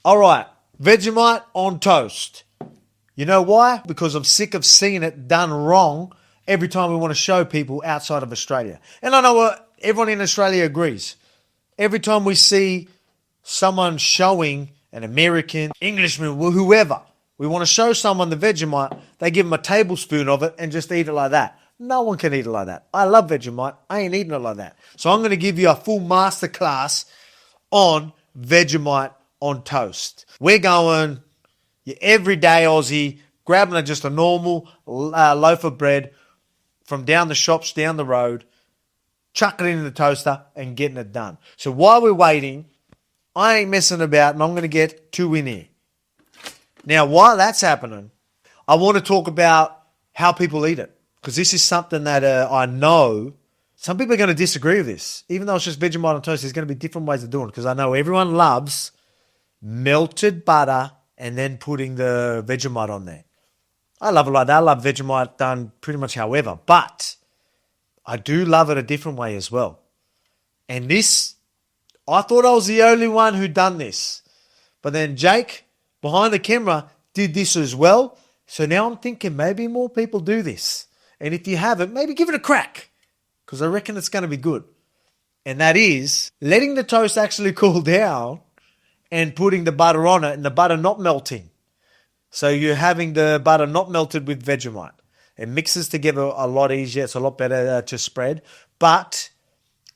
All right, Vegemite on toast. You know why? Because I'm sick of seeing it done wrong every time we want to show people outside of Australia. And I know what everyone in Australia agrees. Every time we see someone showing an American, Englishman, whoever, we want to show someone the Vegemite, they give them a tablespoon of it and just eat it like that. No one can eat it like that. I love Vegemite. I ain't eating it like that. So I'm going to give you a full masterclass on Vegemite on toast. We're going your everyday Aussie, grabbing just a normal loaf of bread from down the shops, down the road, chuck it in the toaster and getting it done. So while we're waiting, I ain't messing about and I'm going to get two in here. Now, while that's happening, I want to talk about how people eat it. Because this is something that I know some people are going to disagree with this. Even though it's just Vegemite on toast, there's going to be different ways of doing it. Because I know everyone loves melted butter and then putting the Vegemite on there. I love it like that. I love Vegemite done pretty much however. But I do love it a different way as well. And this, I thought I was the only one who done this. But then Jake, behind the camera, did this as well. So now I'm thinking maybe more people do this. And if you haven't, maybe give it a crack. Because I reckon it's going to be good. And that is letting the toast actually cool down and putting the butter on it and the butter not melting. So you're having the butter not melted with Vegemite. It mixes together a lot easier. It's a lot better to spread. But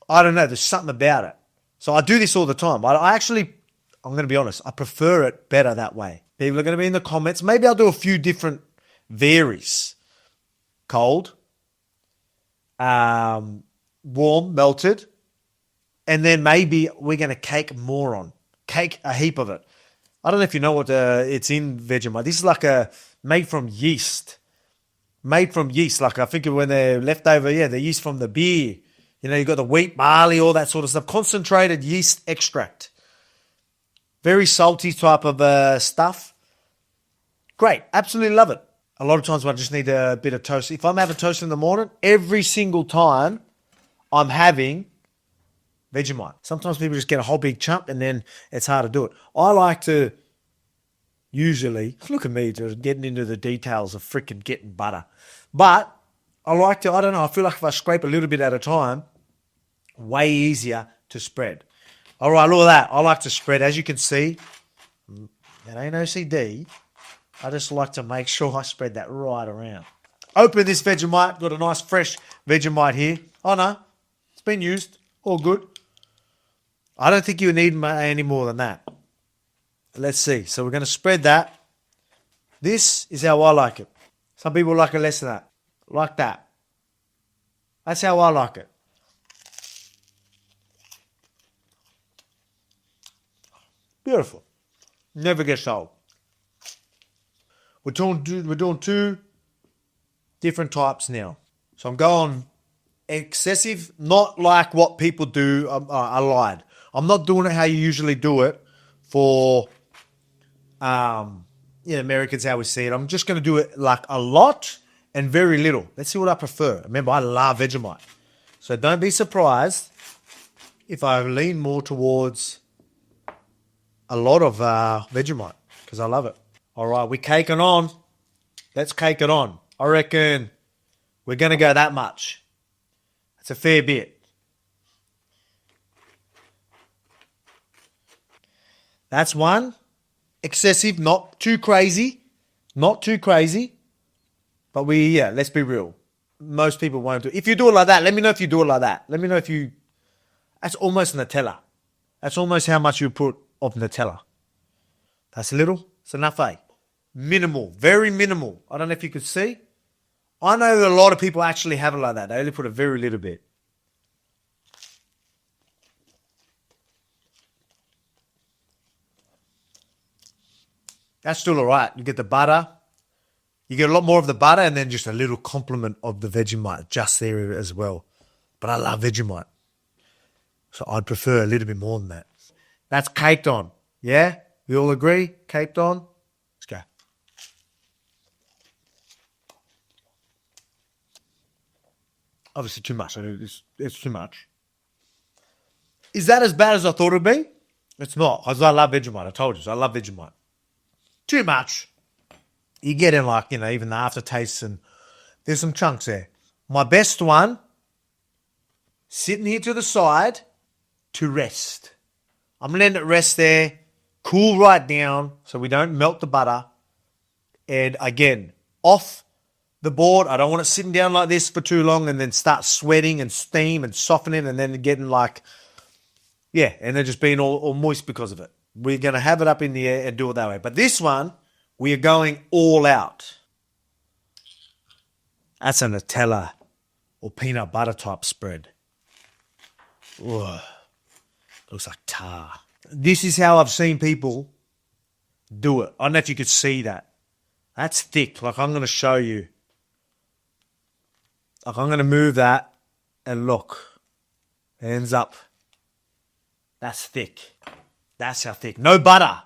I don't know. There's something about it. So I do this all the time. I'm going to be honest, I prefer it better that way. People are going to be in the comments. Maybe I'll do a few different varies. Cold, warm, melted, and then maybe we're going to cake more on. Cake a heap of it. I don't know if you know what it's in Vegemite. This is like made from yeast. Made from yeast. Like I think when they're left over, the yeast from the beer. You know, you got the wheat, barley, all that sort of stuff. Concentrated yeast extract. Very salty type of stuff. Great. Absolutely love it. A lot of times I just need a bit of toast. If I'm having toast in the morning, every single time I'm having Vegemite. Sometimes people just get a whole big chunk and then it's hard to do it. I like to usually, look at me just getting into the details of freaking getting butter. But I like to, I don't know, I feel like if I scrape a little bit at a time, way easier to spread. All right, look at that. I like to spread. As you can see, it ain't OCD. I just like to make sure I spread that right around. Open this Vegemite. Got a nice fresh Vegemite here. Oh no, it's been used. All good. I don't think you need any more than that. Let's see. So we're going to spread that. This is how I like it. Some people like it less than that. Like that. That's how I like it. Beautiful. Never gets old. We're doing two different types now. So I'm going excessive, not like what people do. I lied. I'm not doing it how you usually do it for Americans, how we see it. I'm just going to do it like a lot and very little. Let's see what I prefer. Remember, I love Vegemite. So don't be surprised if I lean more towards a lot of Vegemite because I love it. All right, we're caking on. Let's cake it on. I reckon we're going to go that much. That's a fair bit. That's one. Excessive, not too crazy. Not too crazy. But let's be real. Most people won't do it. If you do it like that, let me know if you do it like that. Let me know if you... That's almost Nutella. That's almost how much you put of Nutella. That's a little. It's enough, eh? Minimal. Very minimal. I don't know if you could see. I know that a lot of people actually have it like that. They only put a very little bit. That's still all right. You get the butter. You get a lot more of the butter and then just a little complement of the Vegemite just there as well. But I love Vegemite. So I'd prefer a little bit more than that. That's caked on. Yeah? We all agree? Caked on? Let's go. Obviously too much. It's too much. Is that as bad as I thought it would be? It's not, because I love Vegemite. I told you, so I love Vegemite. Too much. You get in like, even the aftertastes, and there's some chunks there. My best one, sitting here to the side to rest. I'm letting it rest there, cool right down so we don't melt the butter. And again, off the board. I don't want it sitting down like this for too long and then start sweating and steam and softening and then getting like, and then just being all moist because of it. We're going to have it up in the air and do it that way. But this one, we are going all out. That's a Nutella or peanut butter type spread. Ugh. Looks like tar. This is how I've seen people do it. I don't know if you could see that. That's thick. Like, I'm going to show you. Like, I'm going to move that and look. Hands up. That's thick. That's how thick. No butter.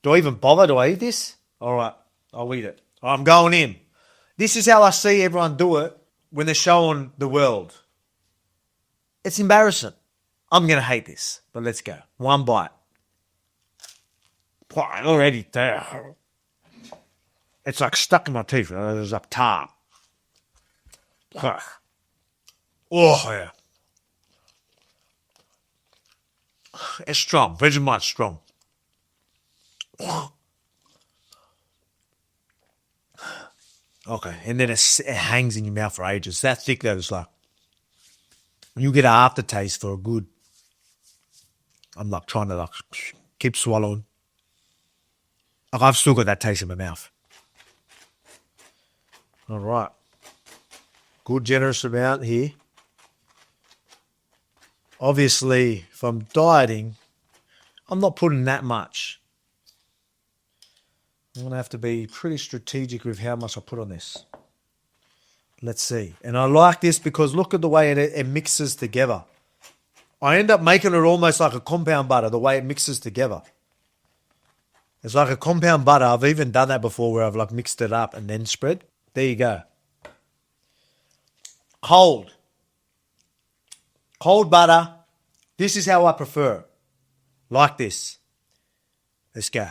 Do I even bother? Do I eat this? All right. I'll eat it. I'm going in. This is how I see everyone do it when they're showing the world. It's embarrassing. I'm going to hate this. But let's go. One bite. Already there. It's like stuck in my teeth. There's a tar. Oh, yeah. It's strong. Vegemite's strong. Okay, and then it hangs in your mouth for ages. It's that thick that it's like, you get an aftertaste for a good. I'm like trying to keep swallowing. Like, I've still got that taste in my mouth. All right. Good generous amount here. Obviously, if I'm dieting, I'm not putting that much. I'm going to have to be pretty strategic with how much I put on this. Let's see. And I like this because look at the way it mixes together. I end up making it almost like a compound butter, the way it mixes together. It's like a compound butter. I've even done that before where I've like mixed it up and then spread. There you go. Cold butter. This is how I prefer. Like this. Let's go.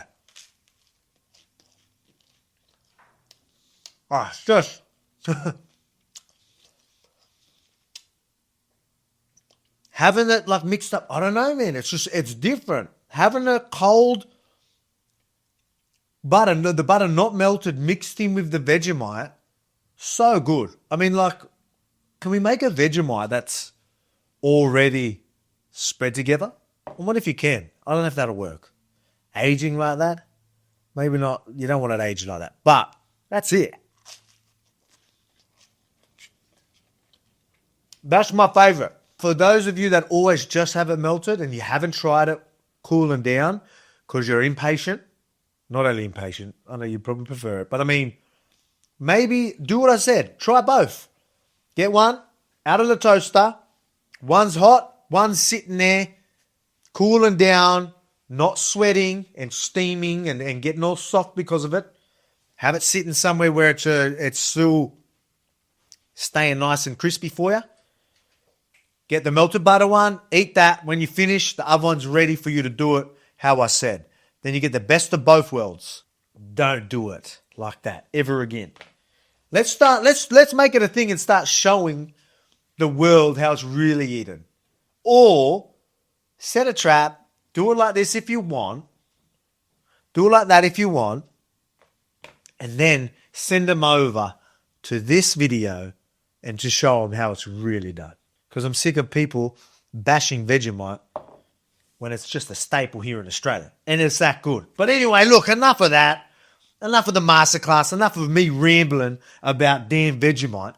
Ah, it's just. Having it like mixed up, I don't know, man. It's different. Having a cold butter, the butter not melted, mixed in with the Vegemite, so good. I mean, like, can we make a Vegemite that's already spread together? I wonder if you can. I don't know if that'll work. Aging like that? Maybe not. You don't want it aged like that. But that's it. That's my favorite. For those of you that always just have it melted and you haven't tried it cooling down because you're impatient, not only impatient, I know you probably prefer it, but I mean, maybe do what I said. Try both. Get one out of the toaster. One's hot, one's sitting there, cooling down, not sweating and steaming and getting all soft because of it. Have it sitting somewhere where it's still staying nice and crispy for you. Get the melted butter one, eat that. When you finish, the other one's ready for you to do it how I said. Then you get the best of both worlds. Don't do it like that ever again. Let's make it a thing and start showing the world how it's really eaten. Or set a trap, do it like this if you want. Do it like that if you want. And then send them over to this video and to show them how it's really done. Because I'm sick of people bashing Vegemite when it's just a staple here in Australia. And it's that good. But anyway, look, enough of that. Enough of the masterclass. Enough of me rambling about damn Vegemite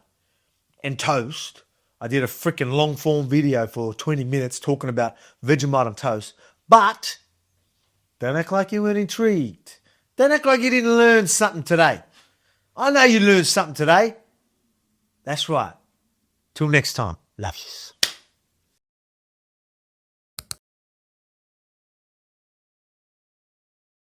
and toast. I did a freaking long form video for 20 minutes talking about Vegemite and toast. But don't act like you weren't intrigued. Don't act like you didn't learn something today. I know you learned something today. That's right. Till next time. Love yous.